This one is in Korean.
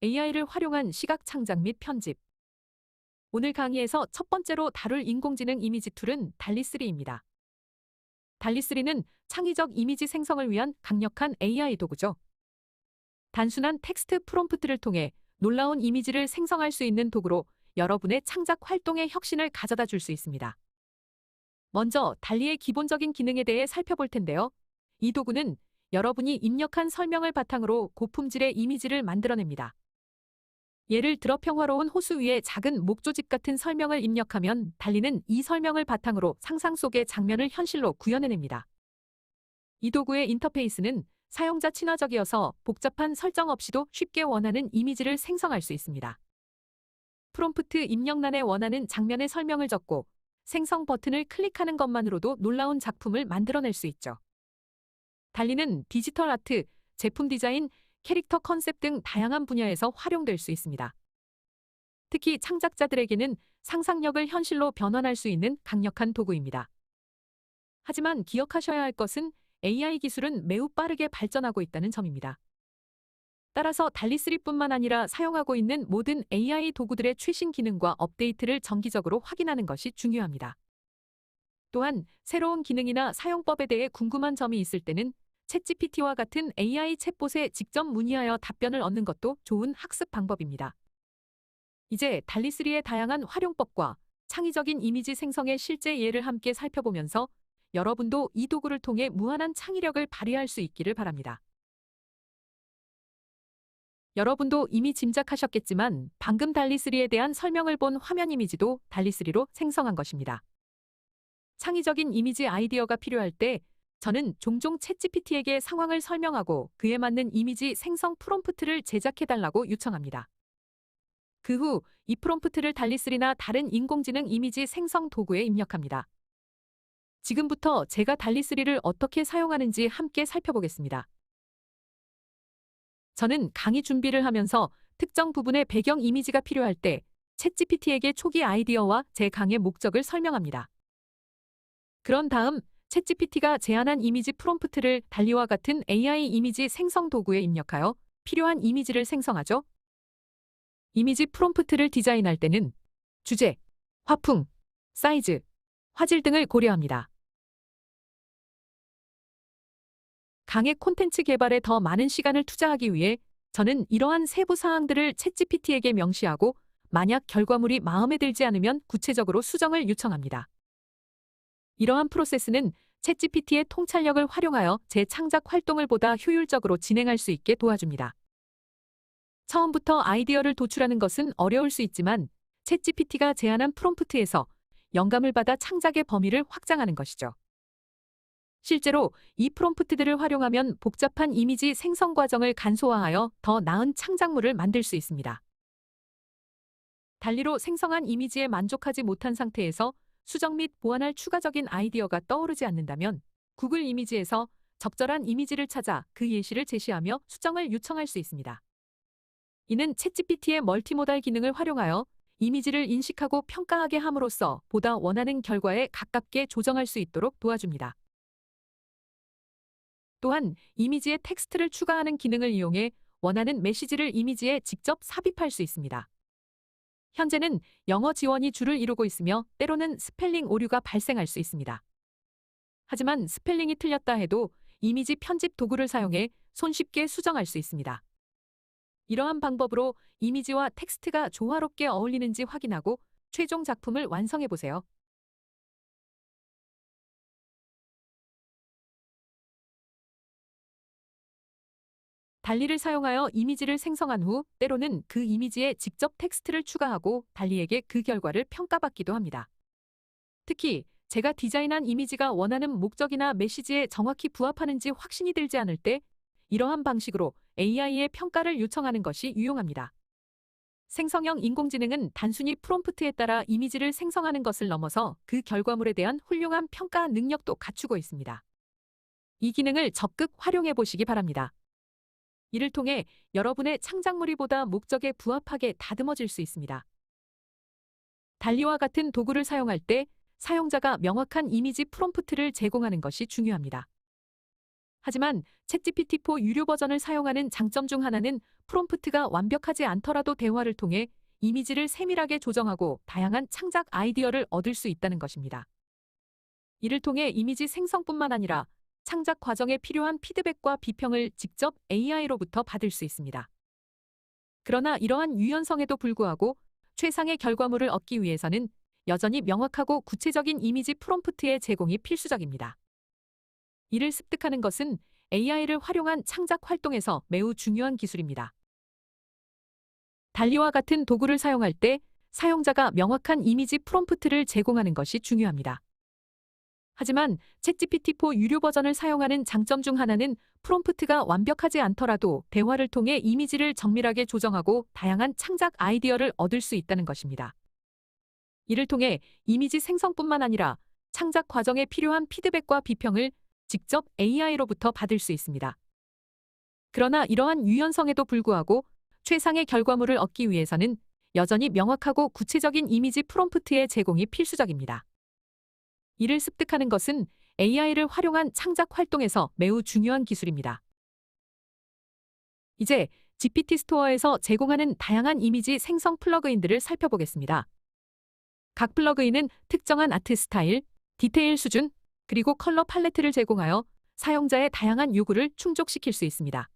AI를 활용한 시각 창작 및 편집. 오늘 강의에서 첫 번째로 다룰 인공지능 이미지 툴은 달리3입니다. 달리3는 창의적 이미지 생성을 위한 강력한 AI 도구죠. 단순한 텍스트 프롬프트를 통해 놀라운 이미지를 생성할 수 있는 도구로 여러분의 창작 활동에 혁신을 가져다 줄 수 있습니다. 먼저 달리의 기본적인 기능에 대해 살펴볼 텐데요. 이 도구는 여러분이 입력한 설명을 바탕으로 고품질의 이미지를 만들어냅니다. 예를 들어 평화로운 호수 위에 작은 목조집 같은 설명을 입력하면 달리는 이 설명을 바탕으로 상상 속의 장면을 현실로 구현해냅니다. 이 도구의 인터페이스는 사용자 친화적이어서 복잡한 설정 없이도 쉽게 원하는 이미지를 생성할 수 있습니다. 프롬프트 입력란에 원하는 장면의 설명을 적고 생성 버튼을 클릭하는 것만으로도 놀라운 작품을 만들어낼 수 있죠. 달리는 디지털 아트, 제품 디자인, 캐릭터 컨셉 등 다양한 분야에서 활용될 수 있습니다. 특히 창작자들에게는 상상력을 현실로 변환할 수 있는 강력한 도구입니다. 하지만 기억하셔야 할 것은 AI 기술은 매우 빠르게 발전하고 있다는 점입니다. 따라서 달리3뿐만 아니라 사용하고 있는 모든 AI 도구들의 최신 기능과 업데이트를 정기적으로 확인하는 것이 중요합니다. 또한 새로운 기능이나 사용법에 대해 궁금한 점이 있을 때는 챗GPT와 같은 AI 챗봇에 직접 문의하여 답변을 얻는 것도 좋은 학습 방법입니다. 이제 달리3의 다양한 활용법과 창의적인 이미지 생성의 실제 예를 함께 살펴보면서 여러분도 이 도구를 통해 무한한 창의력을 발휘할 수 있기를 바랍니다. 여러분도 이미 짐작하셨겠지만 방금 달리3에 대한 설명을 본 화면 이미지도 달리3로 생성한 것입니다. 창의적인 이미지 아이디어가 필요할 때 저는 종종 챗GPT에게 상황을 설명하고 그에 맞는 이미지 생성 프롬프트를 제작해달라고 요청합니다. 그 후 이 프롬프트를 달리3나 다른 인공지능 이미지 생성 도구에 입력합니다. 지금부터 제가 달리3를 어떻게 사용하는지 함께 살펴보겠습니다. 저는 강의 준비를 하면서 특정 부분의 배경 이미지가 필요할 때 챗GPT에게 초기 아이디어와 제 강의 목적을 설명합니다. 그런 다음 챗GPT가 제안한 이미지 프롬프트를 달리와 같은 AI 이미지 생성 도구에 입력하여 필요한 이미지를 생성하죠. 이미지 프롬프트를 디자인할 때는 주제, 화풍, 사이즈, 화질 등을 고려합니다. 강의 콘텐츠 개발에 더 많은 시간을 투자하기 위해 저는 이러한 세부 사항들을 챗GPT에게 명시하고 만약 결과물이 마음에 들지 않으면 구체적으로 수정을 요청합니다. 이러한 프로세스는 챗GPT의 통찰력을 활용하여 제 창작 활동을 보다 효율적으로 진행할 수 있게 도와줍니다. 처음부터 아이디어를 도출하는 것은 어려울 수 있지만 챗GPT가 제안한 프롬프트에서 영감을 받아 창작의 범위를 확장하는 것이죠. 실제로 이 프롬프트들을 활용하면 복잡한 이미지 생성 과정을 간소화하여 더 나은 창작물을 만들 수 있습니다. 달리로 생성한 이미지에 만족하지 못한 상태에서 수정 및 보완할 추가적인 아이디어가 떠오르지 않는다면 구글 이미지에서 적절한 이미지를 찾아 그 예시를 제시하며 수정을 요청할 수 있습니다. 이는 챗GPT의 멀티모달 기능을 활용하여 이미지를 인식하고 평가하게 함으로써 보다 원하는 결과에 가깝게 조정할 수 있도록 도와줍니다. 또한 이미지에 텍스트를 추가하는 기능을 이용해 원하는 메시지를 이미지에 직접 삽입할 수 있습니다. 현재는 영어 지원이 주를 이루고 있으며 때로는 스펠링 오류가 발생할 수 있습니다. 하지만 스펠링이 틀렸다 해도 이미지 편집 도구를 사용해 손쉽게 수정할 수 있습니다. 이러한 방법으로 이미지와 텍스트가 조화롭게 어울리는지 확인하고 최종 작품을 완성해 보세요. 달리를 사용하여 이미지를 생성한 후 때로는 그 이미지에 직접 텍스트를 추가하고 달리에게 그 결과를 평가받기도 합니다. 특히 제가 디자인한 이미지가 원하는 목적이나 메시지에 정확히 부합하는지 확신이 들지 않을 때 이러한 방식으로 AI의 평가를 요청하는 것이 유용합니다. 생성형 인공지능은 단순히 프롬프트에 따라 이미지를 생성하는 것을 넘어서 그 결과물에 대한 훌륭한 평가 능력도 갖추고 있습니다. 이 기능을 적극 활용해 보시기 바랍니다. 이를 통해 여러분의 창작물이 보다 목적에 부합하게 다듬어질 수 있습니다. 달리와 같은 도구를 사용할 때 사용자가 명확한 이미지 프롬프트를 제공하는 것이 중요합니다. 하지만 챗GPT4 유료 버전을 사용하는 장점 중 하나는 프롬프트가 완벽하지 않더라도 대화를 통해 이미지를 세밀하게 조정하고 다양한 창작 아이디어를 얻을 수 있다는 것입니다. 이를 통해 이미지 생성뿐만 아니라 창작 과정에 필요한 피드백과 비평을 직접 AI로부터 받을 수 있습니다. 그러나 이러한 유연성에도 불구하고 최상의 결과물을 얻기 위해서는 여전히 명확하고 구체적인 이미지 프롬프트의 제공이 필수적입니다. 이를 습득하는 것은 AI를 활용한 창작 활동에서 매우 중요한 기술입니다. 달리와 같은 도구를 사용할 때 사용자가 명확한 이미지 프롬프트를 제공하는 것이 중요합니다. 하지만 챗GPT4 유료 버전을 사용하는 장점 중 하나는 프롬프트가 완벽하지 않더라도 대화를 통해 이미지를 정밀하게 조정하고 다양한 창작 아이디어를 얻을 수 있다는 것입니다. 이를 통해 이미지 생성뿐만 아니라 창작 과정에 필요한 피드백과 비평을 직접 AI로부터 받을 수 있습니다. 그러나 이러한 유연성에도 불구하고 최상의 결과물을 얻기 위해서는 여전히 명확하고 구체적인 이미지 프롬프트의 제공이 필수적입니다. 이를 습득하는 것은 AI를 활용한 창작 활동에서 매우 중요한 기술입니다. 이제 GPT 스토어에서 제공하는 다양한 이미지 생성 플러그인들을 살펴보겠습니다. 각 플러그인은 특정한 아트 스타일, 디테일 수준, 그리고 컬러 팔레트를 제공하여 사용자의 다양한 요구를 충족시킬 수 있습니다.